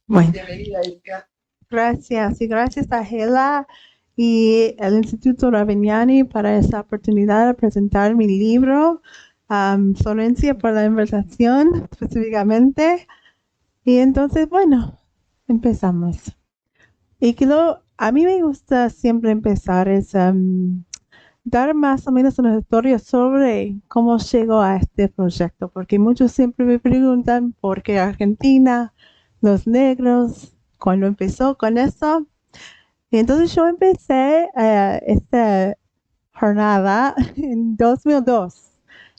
Bueno, gracias y gracias a Gela y el Instituto Ravignani para esta oportunidad de presentar mi libro. Florencia por la invitación específicamente. Y entonces, bueno, empezamos. Y que a mí me gusta siempre empezar es dar más o menos una historia sobre cómo llegó a este proyecto, porque muchos siempre me preguntan por qué Argentina, los negros, cuando empezó con eso. Y entonces yo empecé esta jornada en 2002.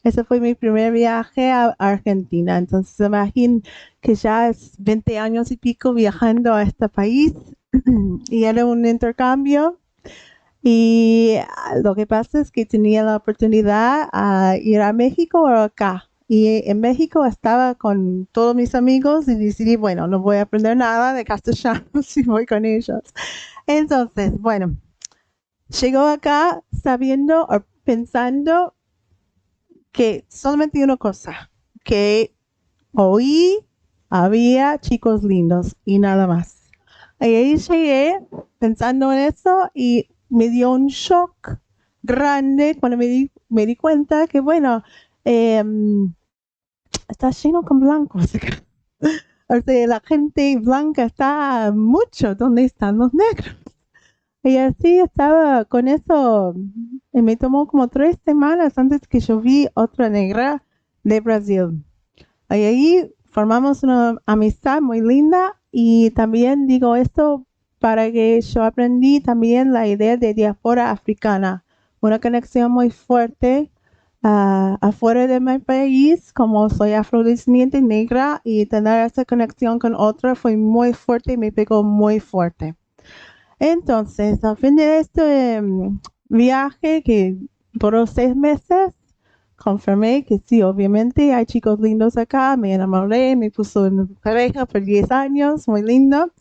Ese fue mi primer viaje a Argentina. Entonces, imaginen que ya es 20 años y pico viajando a este país y era un intercambio. Y lo que pasa es que tenía la oportunidad a ir a México o acá. Y en México estaba con todos mis amigos y decidí, bueno, no voy a aprender nada de castellano si voy con ellos. Entonces, bueno, llegó acá sabiendo o pensando que solamente una cosa, que oí había chicos lindos y nada más. Y ahí llegué pensando en eso y me dio un shock grande cuando me di cuenta que, bueno, eh, está lleno con blancos. O sea, la gente blanca está mucho donde están los negros. Y así estaba con eso. Y me tomó como 3 semanas antes que yo vi otra negra de Brasil. Y ahí formamos una amistad muy linda y también digo esto para que yo aprendí también la idea de diáspora africana, una conexión muy fuerte afuera de mi país, como soy afrodescendiente negra y tener esa conexión con otra fue muy fuerte y me pegó muy fuerte. Entonces, al fin de este viaje que duró 6 meses, confirmé que sí, obviamente hay chicos lindos acá, me enamoré, me puso en pareja por 10 años, muy lindo,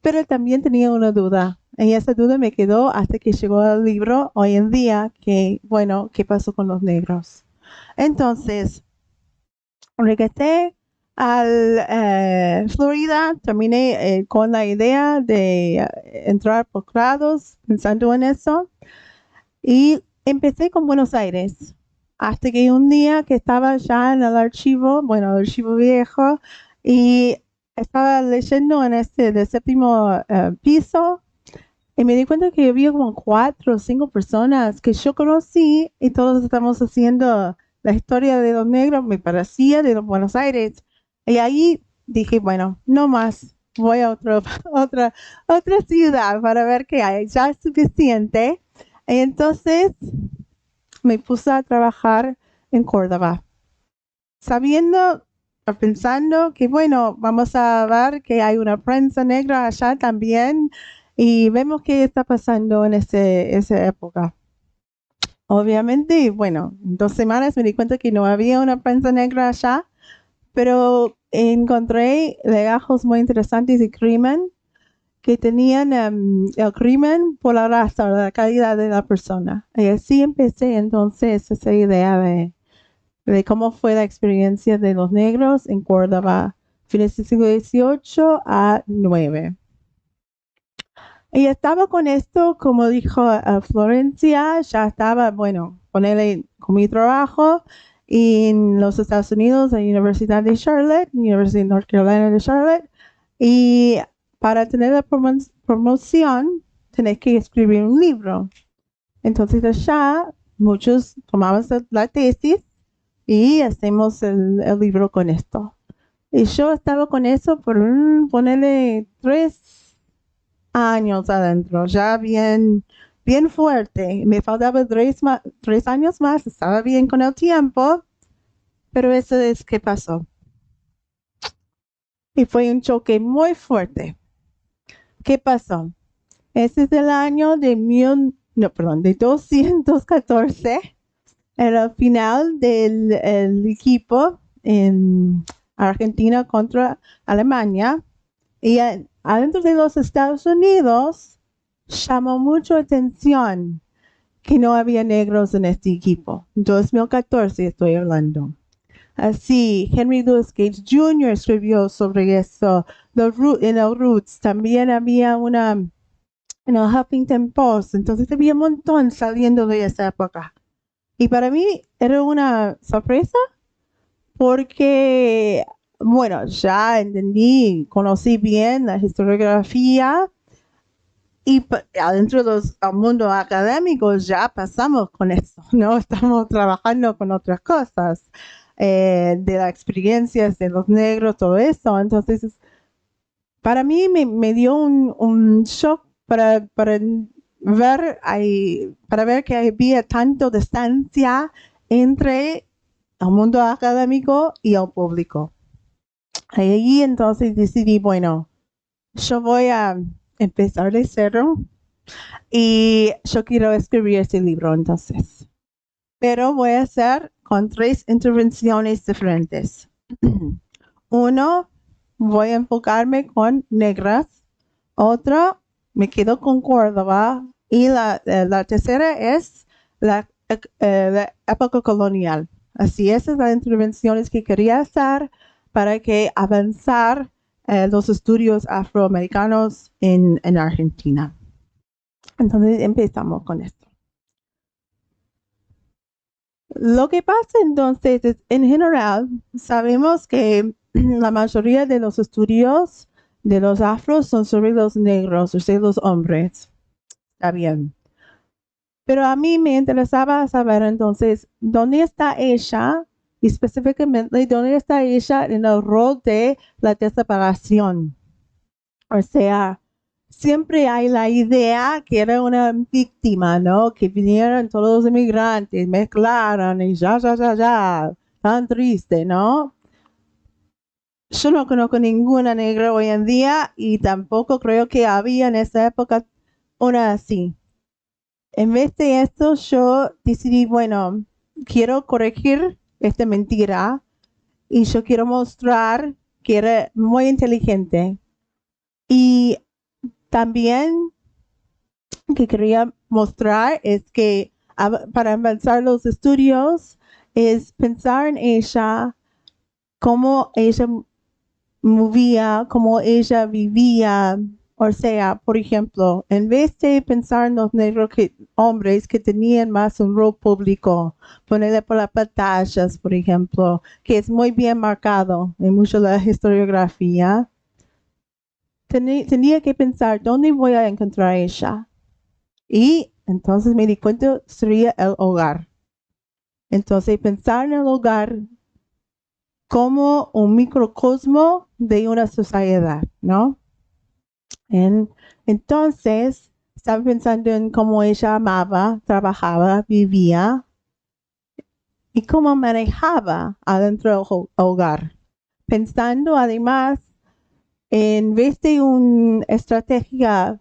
pero también tenía una duda. Y esa duda me quedó hasta que llegó el libro hoy en día, que, bueno, ¿qué pasó con los negros? Entonces, regresé al Florida, terminé con la idea de entrar por grados, pensando en eso, y empecé con Buenos Aires. Hasta que un día que estaba ya en el archivo, bueno, el archivo viejo, y estaba leyendo en este del séptimo piso, y me di cuenta que había como 4 o 5 personas que yo conocí y todos estamos haciendo la historia de los negros, me parecía de los Buenos Aires. Y ahí dije, bueno, no más, voy a otra ciudad para ver qué hay, ya es suficiente. Y entonces me puse a trabajar en Córdoba, sabiendo o pensando que, bueno, vamos a ver que hay una prensa negra allá también y vemos qué está pasando en esa época. Obviamente, bueno, en 2 semanas me di cuenta que no había una prensa negra allá, pero encontré legajos muy interesantes de crimen que tenían el crimen por la raza, la calidad de la persona. Y así empecé entonces esa idea de cómo fue la experiencia de los negros en Córdoba, fines del siglo XVIII a IX. Y estaba con esto, como dijo Florencia, ya estaba, bueno, ponerle con mi trabajo en los Estados Unidos, en la Universidad de Charlotte, Universidad de North Carolina de Charlotte, y para tener la promoción tenés que escribir un libro. Entonces allá muchos tomamos la tesis y hacemos el libro con esto. Y yo estaba con eso por ponerle 3 años adentro, ya bien fuerte. Me faltaba 3 años más, estaba bien con el tiempo, pero eso es que pasó. Y fue un choque muy fuerte. ¿Qué pasó? Ese es el año de 214. Era el final del el equipo en Argentina contra Alemania. Y adentro de los Estados Unidos llamó mucho atención que no había negros en este equipo. 2014 estoy hablando. Así, Henry Louis Gates Jr. escribió sobre eso. En el Roots también había una en el Huffington Post. Entonces había un montón saliendo de esa época. Y para mí era una sorpresa porque, bueno, ya entendí, conocí bien la historiografía y adentro del mundo académico ya pasamos con eso, ¿no? Estamos trabajando con otras cosas, de las experiencias de los negros, todo eso. Entonces, para mí me dio un shock para ver que había tanto distancia entre el mundo académico y el público. Ahí entonces decidí, bueno, yo voy a empezar de cero y yo quiero escribir este libro entonces. Pero voy a hacer con 3 intervenciones diferentes. Uno, voy a enfocarme con negras. Otra, me quedo con Córdoba. Y la tercera es la época colonial. Así, esas son las intervenciones que quería hacer para que avanzar los estudios afroamericanos en Argentina. Entonces empezamos con esto. Lo que pasa entonces es, en general, sabemos que la mayoría de los estudios de los afros son sobre los negros, o sea, los hombres. Está bien. Pero a mí me interesaba saber entonces, ¿dónde está ella? Y específicamente, ¿dónde está ella en el rol de la desaparición? O sea, siempre hay la idea que era una víctima, ¿no? Que vinieron todos los inmigrantes, mezclaron y ya, tan triste, ¿no? Yo no conozco ninguna negra hoy en día y tampoco creo que había en esa época una así. En vez de esto, yo decidí, bueno, quiero corregir esta mentira y yo quiero mostrar que era muy inteligente. Y también que quería mostrar es que para avanzar los estudios es pensar en ella, cómo ella movía, cómo ella vivía. O sea, por ejemplo, en vez de pensar en los negros hombres que tenían más un rol público, ponerle por las pantallas, por ejemplo, que es muy bien marcado en mucha de la historiografía, tenía que pensar, ¿dónde voy a encontrar a ella? Y entonces me di cuenta, sería el hogar. Entonces, pensar en el hogar como un microcosmo de una sociedad, ¿no? Entonces, estaba pensando en cómo ella amaba, trabajaba, vivía y cómo manejaba adentro del hogar. Pensando además, en vez de una estrategia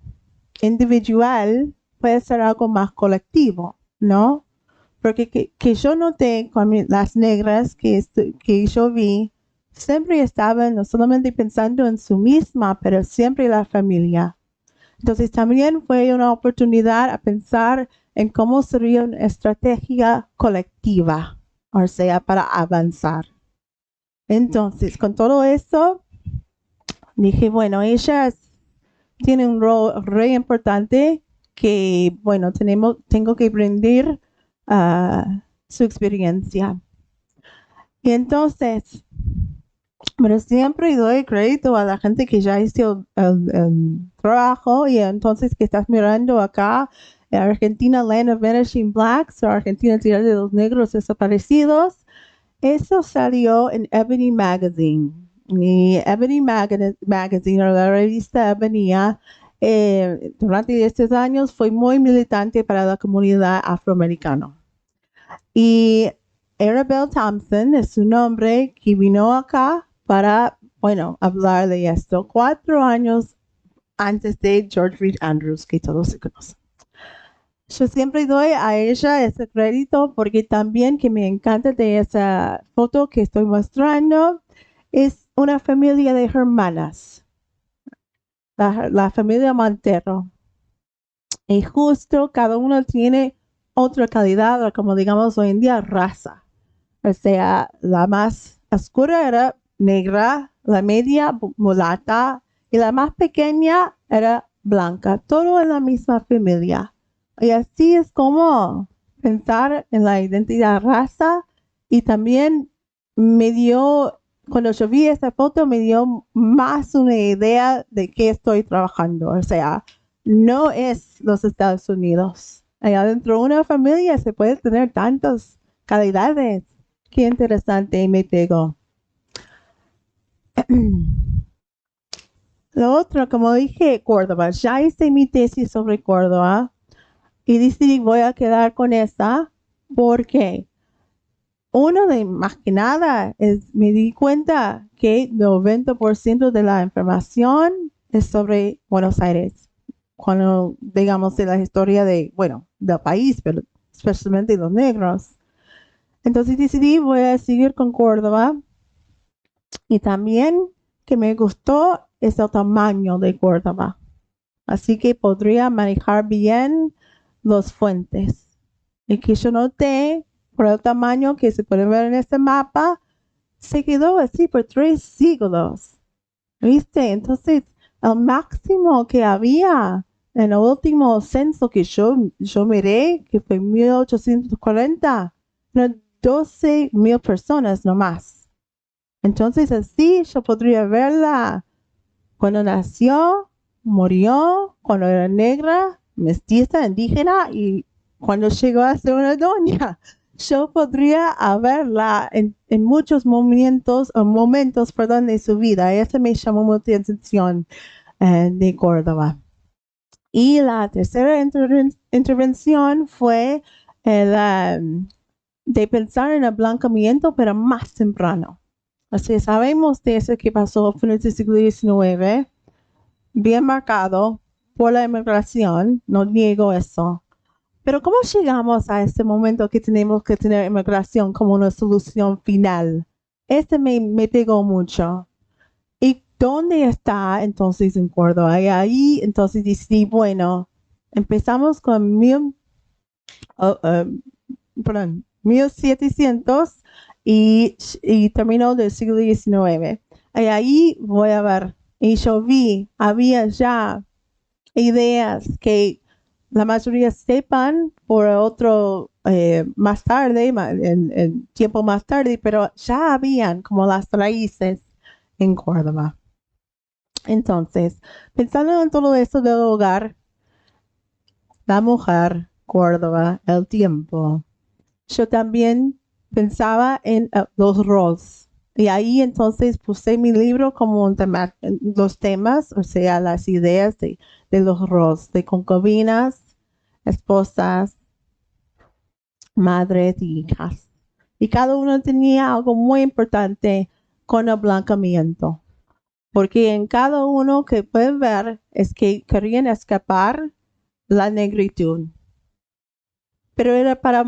individual, puede ser algo más colectivo, ¿no? Porque que yo noté con las negras que yo vi, siempre estaban no solamente pensando en su misma, pero siempre la familia. Entonces también fue una oportunidad a pensar en cómo sería una estrategia colectiva, o sea, para avanzar. Entonces, con todo esto, dije, bueno, ella tiene un rol re importante que, bueno, tengo que aprender su experiencia. Y entonces, pero siempre doy crédito a la gente que ya hizo el trabajo y entonces que estás mirando acá, Argentina Land of Vanishing Blacks o Argentina Tierra de los Negros Desaparecidos. Eso salió en Ebony Magazine. Y Ebony Magazine, o la revista Ebony, durante estos años fue muy militante para la comunidad afroamericana. Y Arabelle Thompson es su nombre que vino acá para, bueno, hablar de esto 4 años antes de George Reed Andrews, que todos se conocen. Yo siempre doy a ella ese crédito porque también que me encanta de esa foto que estoy mostrando es una familia de hermanas, la familia Montero. Y justo cada uno tiene otra calidad, o como digamos hoy en día, raza. O sea, la más oscura era negra, la media mulata y la más pequeña era blanca, todo en la misma familia. Y así es como pensar en la identidad raza y también me dio, cuando yo vi esa foto, me dio más una idea de qué estoy trabajando. O sea, no es los Estados Unidos. Allá dentro de una familia se puede tener tantas calidades. Qué interesante, me pegó. Lo otro, como dije, Córdoba. Ya hice mi tesis sobre Córdoba y decidí voy a quedar con esa porque uno de más que nada es me di cuenta que el 90% de la información es sobre Buenos Aires. Cuando digamos de la historia de, bueno, del país, pero especialmente los negros. Entonces decidí voy a seguir con Córdoba. Y también que me gustó es el tamaño de Córdoba. Así que podría manejar bien los fuentes. Y que yo noté por el tamaño que se puede ver en este mapa, se quedó así por 3 siglos. ¿Viste? Entonces, el máximo que había en el último censo que yo miré, que fue 1840, eran 12,000 personas nomás. Entonces así yo podría verla cuando nació, murió, cuando era negra, mestiza, indígena y cuando llegó a ser una doña. Yo podría verla en muchos momentos, perdón, de su vida. Eso me llamó mucha atención de Córdoba. Y la tercera intervención fue de pensar en el blanqueamiento, pero más temprano. Así sabemos de eso que pasó a finales del siglo XIX, bien marcado por la inmigración, no niego eso. Pero ¿cómo llegamos a este momento que tenemos que tener inmigración como una solución final? Este me pegó mucho. ¿Y dónde está entonces en Córdoba? Y ahí entonces decidí, bueno, empezamos con 1700 y terminó del siglo XIX. Y ahí voy a ver, y yo vi, había ya ideas que la mayoría sepan por otro más tarde, en tiempo más tarde, pero ya habían como las raíces en Córdoba. Entonces, pensando en todo eso del hogar, la mujer, Córdoba, el tiempo, yo también pensaba en los roles. Y ahí entonces puse mi libro como un tema, los temas, o sea, las ideas de los roles, de concubinas, esposas, madres y hijas. Y cada uno tenía algo muy importante con el blanqueamiento. Porque en cada uno que pueden ver es que querían escapar la negritud. Pero era para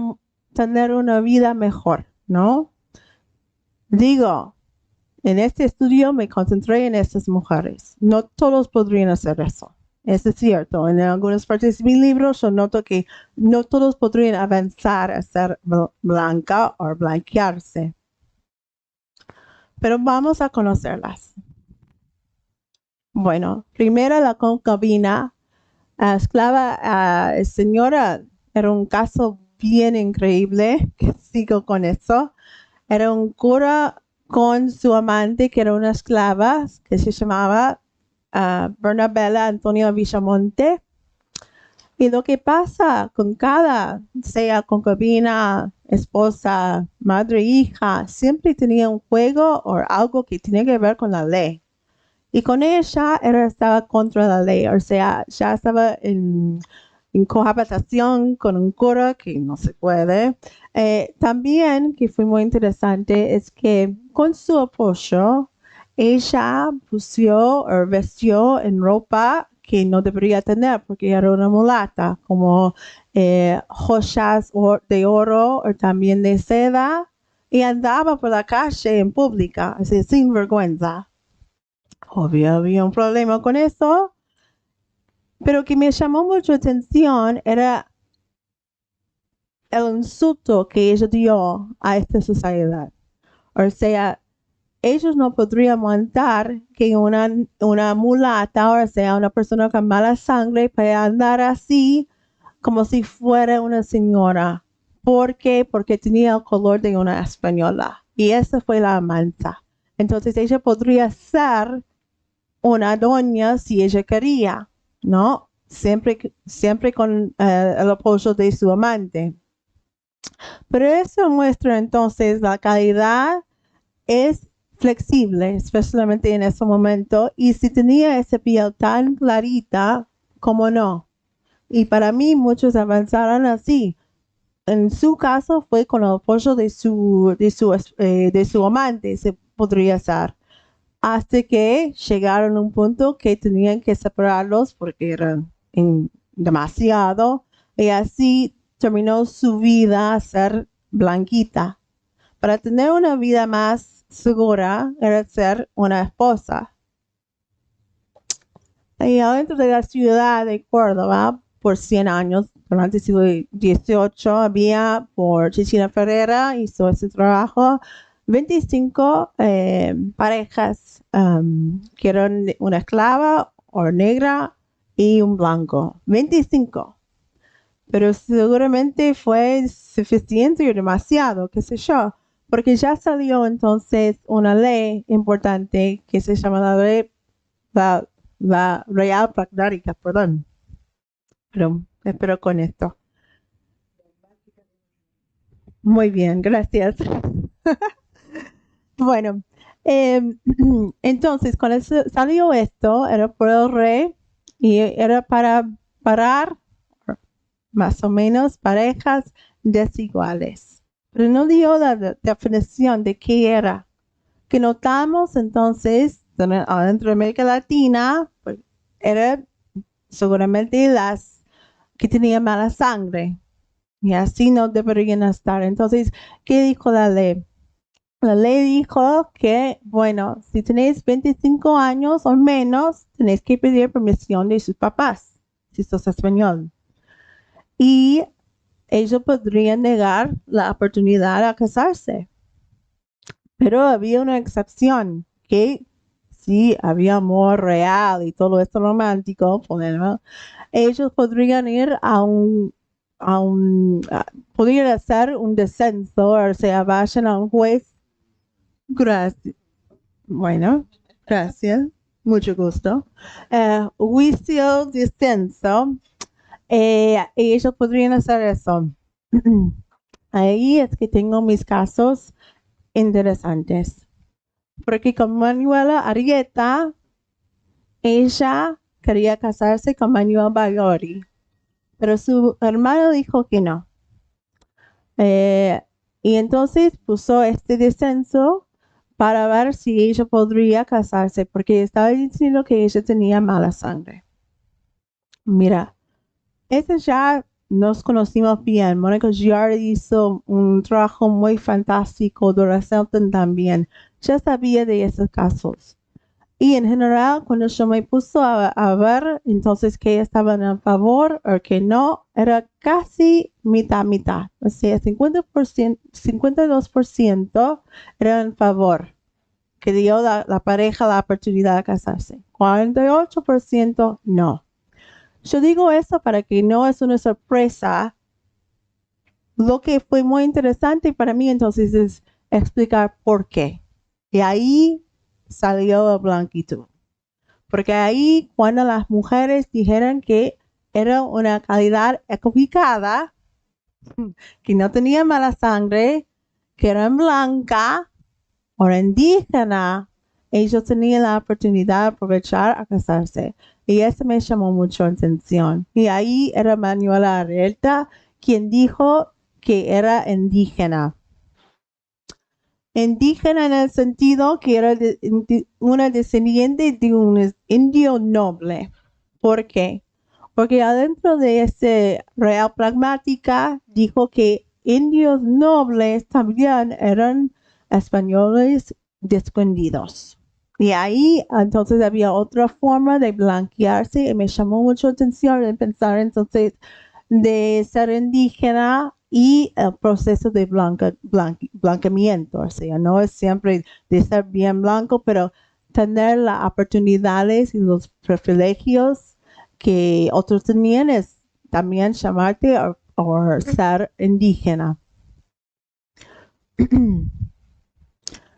tener una vida mejor, ¿no? Digo, en este estudio me concentré en estas mujeres. No todos podrían hacer eso. Eso es cierto. En algunas partes de mi libro yo noto que no todos podrían avanzar a ser blanca o blanquearse. Pero vamos a conocerlas. Bueno, primero la concubina, esclava, señora, era un caso bien increíble, que sigo con eso. Era un cura con su amante, que era una esclava, que se llamaba Bernabela Antonio Villamonte. Y lo que pasa con cada, sea concubina, esposa, madre, hija, siempre tenía un juego o algo que tenía que ver con la ley. Y con ella estaba contra la ley, o sea, ya estaba en cohabitación con un cura que no se puede. También, que fue muy interesante, es que con su apoyo, ella pusió o vestió en ropa que no debería tener porque era una mulata, como joyas de oro o también de seda, y andaba por la calle en pública, así, sin vergüenza. Obvio, había un problema con eso, pero que me llamó mucho atención era el insulto que ella dio a esta sociedad. O sea, ellos no podrían aguantar que una mulata, o sea, una persona con mala sangre, pueda andar así como si fuera una señora. ¿Por qué? Porque tenía el color de una española. Y esa fue la mancha. Entonces ella podría ser una doña si ella quería, ¿no? Siempre con el apoyo de su amante. Pero eso muestra entonces la calidad es flexible, especialmente en ese momento. Y si tenía esa piel tan clarita, ¿cómo no? Y para mí muchos avanzaron así. En su caso fue con el apoyo de su amante, se podría ser. Hasta que llegaron a un punto que tenían que separarlos porque eran demasiado. Y así terminó su vida a ser blanquita. Para tener una vida más segura era ser una esposa. Y adentro de la ciudad de Córdoba, por 100 años, durante el siglo XVIII, había, por Cecilia Ferreira, hizo ese trabajo, 25 parejas que eran una esclava o negra y un blanco. 25. Pero seguramente fue suficiente y demasiado, qué sé yo, porque ya salió entonces una ley importante que se llama la Real Pragmática, perdón. Pero espero con esto. Muy bien, gracias. Bueno, entonces cuando salió esto, era por el rey y era para parar más o menos parejas desiguales. Pero no dio la definición de qué era. Que notamos entonces, adentro de América Latina, pues, era seguramente las que tenían mala sangre. Y así no deberían estar. Entonces, ¿qué dijo la ley? La ley dijo que, bueno, si tenéis 25 años o menos, tenéis que pedir permisión de sus papás, si sos español. Y ellos podrían negar la oportunidad a casarse. Pero había una excepción, que si había amor real y todo esto romántico, ellos podrían ir podrían hacer un descenso, o sea, vayan a un juez. Gracias. Bueno, gracias. Mucho gusto. Juicio descenso. Y ellos podrían hacer eso. Ahí es que tengo mis casos interesantes. Porque con Manuela Arrieta, ella quería casarse con Manuel Bayori, pero su hermano dijo que no. Y entonces puso este descenso para ver si ella podría casarse, porque estaba diciendo que ella tenía mala sangre. Mira, ese ya nos conocimos bien. Mónica Giardi hizo un trabajo muy fantástico, Dora Selton también. Ya sabía de esos casos. Y en general, cuando yo me puse a ver entonces que estaban a favor o que no, era casi mitad. O sea, 50%, 52% eran en favor, que dio la pareja la oportunidad de casarse. 48% no. Yo digo eso para que no es una sorpresa. Lo que fue muy interesante para mí entonces es explicar por qué. Y ahí salió la blanquitud. Porque ahí cuando las mujeres dijeron que era una calidad equivocada, que no tenía mala sangre, que eran blanca o indígena, ellos tenían la oportunidad de aprovechar a casarse. Y eso me llamó mucho la atención. Y ahí era Manuela Arrieta quien dijo que era indígena. Indígena en el sentido que era una descendiente de un indio noble. ¿Por qué? Porque adentro de ese Real Pragmática dijo que indios nobles también eran españoles escondidos. Y ahí entonces había otra forma de blanquearse y me llamó mucho la atención de pensar entonces de ser indígena y el proceso de blanqueamiento. O sea, no es siempre de ser bien blanco, pero tener las oportunidades y los privilegios que otros tenían es también llamarte o ser indígena.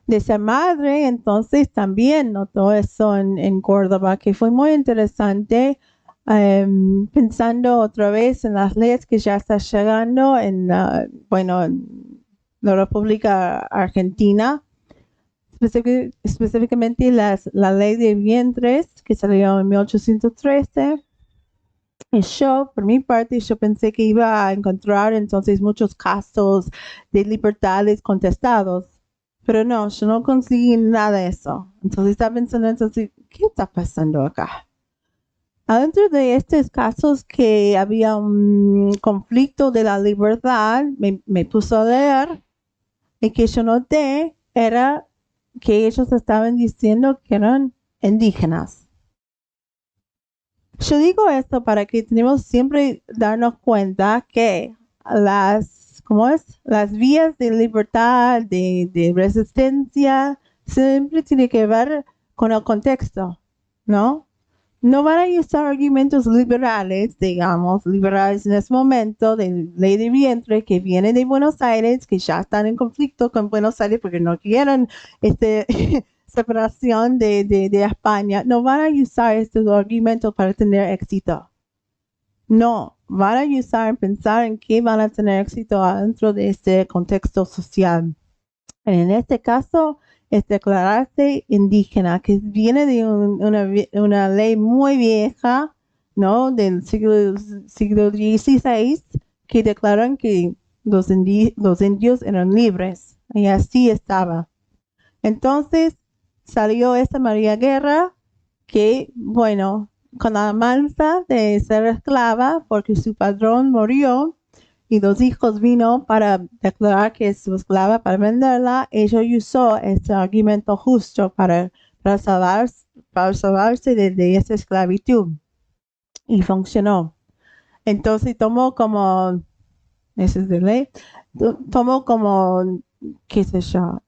De ser madre, entonces también notó eso en Córdoba, que fue muy interesante. Pensando otra vez en las leyes que ya están llegando en la la República Argentina, específicamente la ley de vientres que salió en 1813. Y yo, por mi parte, yo pensé que iba a encontrar entonces muchos casos de libertades contestados, pero no, yo no conseguí nada de eso. Entonces estaba pensando, entonces, ¿qué está pasando acá? Adentro de estos casos que había un conflicto de la libertad, me puso a leer y que yo noté era que ellos estaban diciendo que eran indígenas. Yo digo esto para que tenemos siempre darnos cuenta que las vías de libertad, de resistencia, siempre tiene que ver con el contexto, ¿no? No van a usar argumentos liberales, digamos, liberales en este momento, de ley de vientre que viene de Buenos Aires, que ya están en conflicto con Buenos Aires porque no quieren separación de España. No van a usar estos argumentos para tener éxito. No, van a usar, pensar en qué van a tener éxito dentro de este contexto social. En este caso, es declararse indígena, que viene de una ley muy vieja, ¿no? Del siglo XVI, que declaran que los indios eran libres. Y así estaba. Entonces, salió esta María Guerra, que, bueno, con la mansa de ser esclava, porque su padrón murió, y los hijos vino para declarar que es su esclava para venderla, ella usó este argumento justo para salvarse de esa esclavitud. Y funcionó. Entonces tomó como, eso es de ley, tomó como, qué sé yo,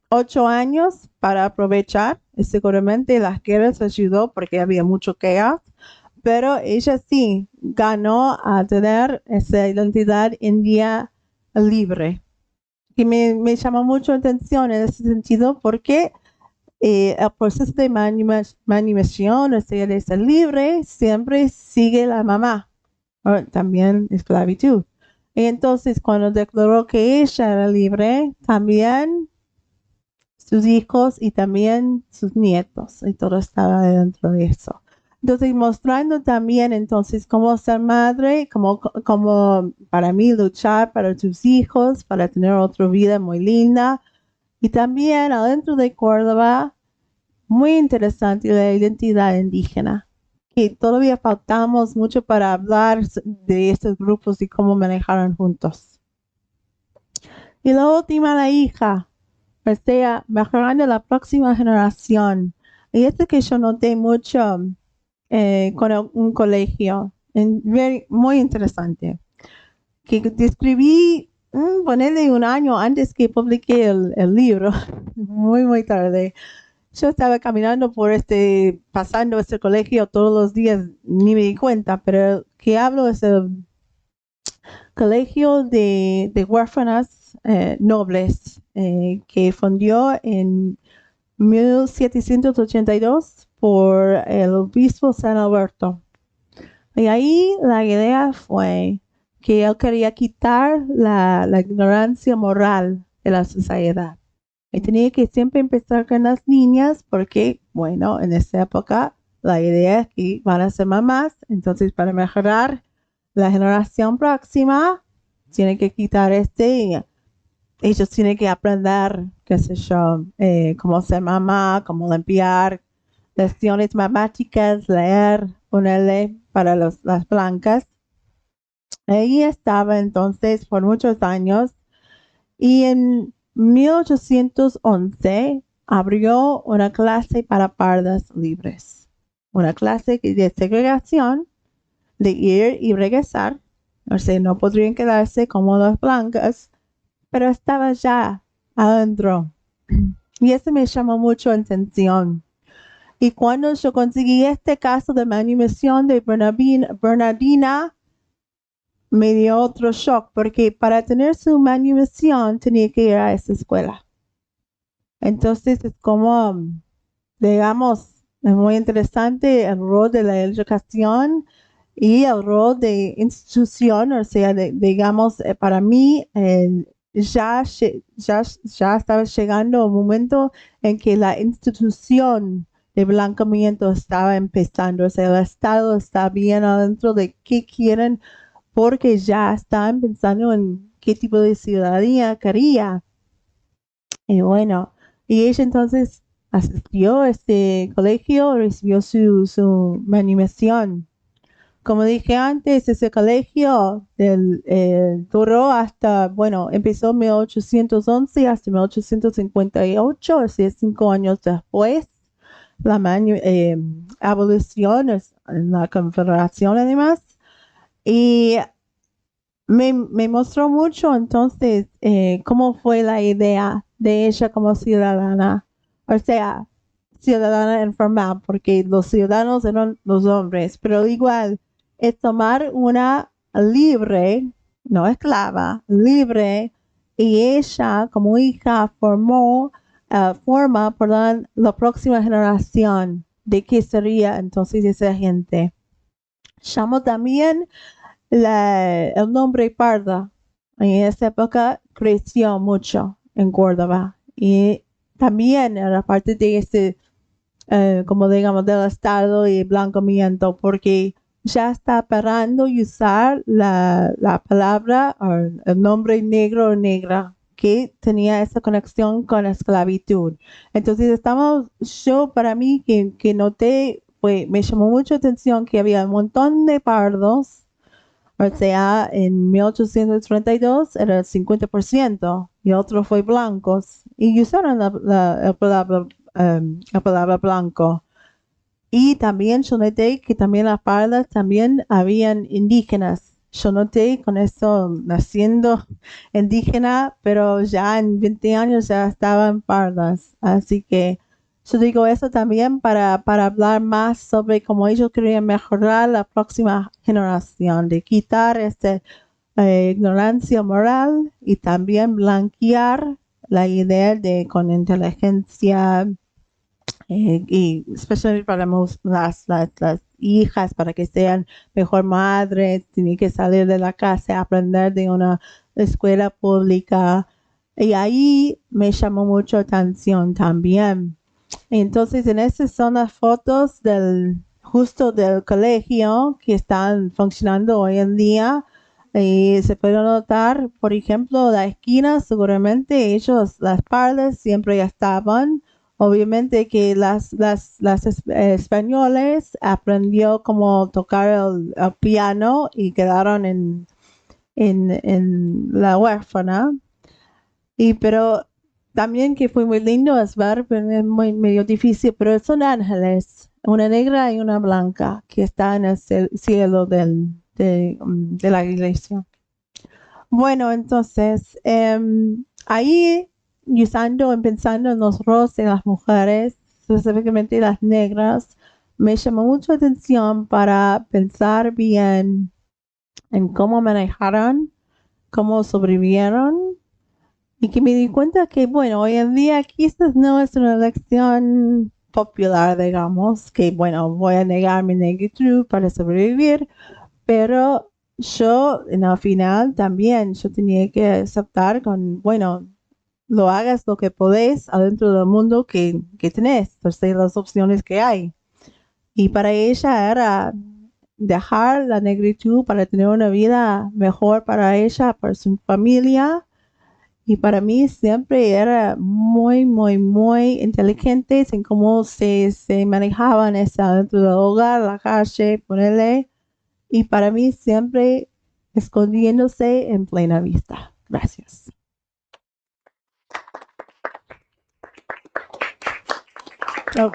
8 años para aprovechar. Y seguramente las guerras ayudó porque había mucho caos, pero ella sí ganó a tener esa identidad india libre. Y me llamó mucho la atención en ese sentido porque el proceso de manumission, o sea, de ser libre, siempre sigue la mamá, también esclavitud. Y entonces cuando declaró que ella era libre, también sus hijos y también sus nietos, y todo estaba dentro de eso. Entonces, mostrando también entonces cómo ser madre, como para mí luchar para tus hijos, para tener otra vida muy linda. Y también adentro de Córdoba, muy interesante la identidad indígena, que todavía faltamos mucho para hablar de estos grupos y cómo manejaron juntos. Y la última, la hija, o sea, mejorando la próxima generación. Y esto que yo noté mucho con un colegio, muy interesante, que describí, ponerle un año antes que publiqué el libro, muy tarde. Yo estaba caminando pasando este colegio todos los días, ni me di cuenta, pero que hablo es el colegio de huérfanas nobles que fundió en 1782 por el obispo San Alberto. Y ahí la idea fue que él quería quitar la ignorancia moral de la sociedad. Y tenía que siempre empezar con las niñas porque, bueno, en esa época la idea es que van a ser mamás, entonces para mejorar la generación próxima, tienen que quitar ellos tienen que aprender, qué sé yo, cómo ser mamá, cómo limpiar, lecciones matemáticas, leer, ponerle para las blancas. Ahí estaba entonces por muchos años y en 1811 abrió una clase para pardas libres, una clase de segregación, de ir y regresar, O sea, no podrían quedarse como las blancas, pero estaba ya adentro. Y eso me llamó mucho la atención. Y cuando yo conseguí este caso de manutención de Bernardina, me dio otro shock, porque para tener su manutención tenía que ir a esa escuela. Entonces es como, digamos, es muy interesante el rol de la educación y el rol de institución, o sea, digamos, para mí ya estaba llegando un momento en que la institución de blancamiento estaba empezando, o sea, el Estado está bien adentro de qué quieren, porque ya están pensando en qué tipo de ciudadanía quería. Y bueno, y ella entonces asistió a este colegio, recibió su manutención. Como dije antes, ese colegio duró hasta, bueno, empezó en 1811 hasta 1858, o sea, 5 años después. La abolición en la Confederación además. Y me mostró mucho entonces cómo fue la idea de ella como ciudadana, o sea, ciudadana informal, porque los ciudadanos eran los hombres, pero igual es tomar una libre, no esclava, libre, y ella como hija forma, perdón, la próxima generación de qué sería entonces esa gente. Llamó también el nombre Parda en esa época creció mucho en Córdoba y también era parte de ese, como digamos, del Estado y blanqueamiento, porque ya está parando de usar la palabra o el nombre negro o negra que tenía esa conexión con la esclavitud. Entonces yo para mí que noté, me llamó mucho atención que había un montón de pardos, o sea, en 1832 era el 50% y otro fue blancos. Y usaron la palabra blanco. Y también yo noté que también las pardas también habían indígenas. Yo noté con eso naciendo indígena, pero ya en 20 años ya estaban pardas. Así que yo digo eso también para hablar más sobre cómo ellos querían mejorar la próxima generación, de quitar esta ignorancia moral y también blanquear la idea de con inteligencia y especialmente para las hijas, para que sean mejor madres, tienen que salir de la casa, aprender de una escuela pública. Y ahí me llamó mucho atención también. Entonces, en estas son las fotos justo del colegio que están funcionando hoy en día. Y se puede notar, por ejemplo, la esquina, seguramente las pardas siempre ya estaban. Obviamente que españoles aprendió cómo tocar el piano y quedaron en la huérfana. Pero también que fue muy lindo es ver, pero es muy medio difícil, pero son ángeles, una negra y una blanca, que están en el cielo de la iglesia. Bueno, entonces, ahí pensando en los roles de las mujeres, específicamente las negras, me llamó mucho la atención para pensar bien en cómo manejaron, cómo sobrevivieron, y que me di cuenta que, bueno, hoy en día quizás no es una elección popular, digamos, que, bueno, voy a negar mi negritud para sobrevivir, pero yo, en el final, también yo tenía que aceptar bueno, lo hagas lo que podés adentro del mundo que tenés, o sea, las opciones que hay. Y para ella era dejar la negritud para tener una vida mejor para ella, para su familia. Y para mí siempre era muy, muy, muy inteligente en cómo se manejaban esa dentro del hogar, la calle, ponerle. Y para mí siempre escondiéndose en plena vista. Gracias. Oh.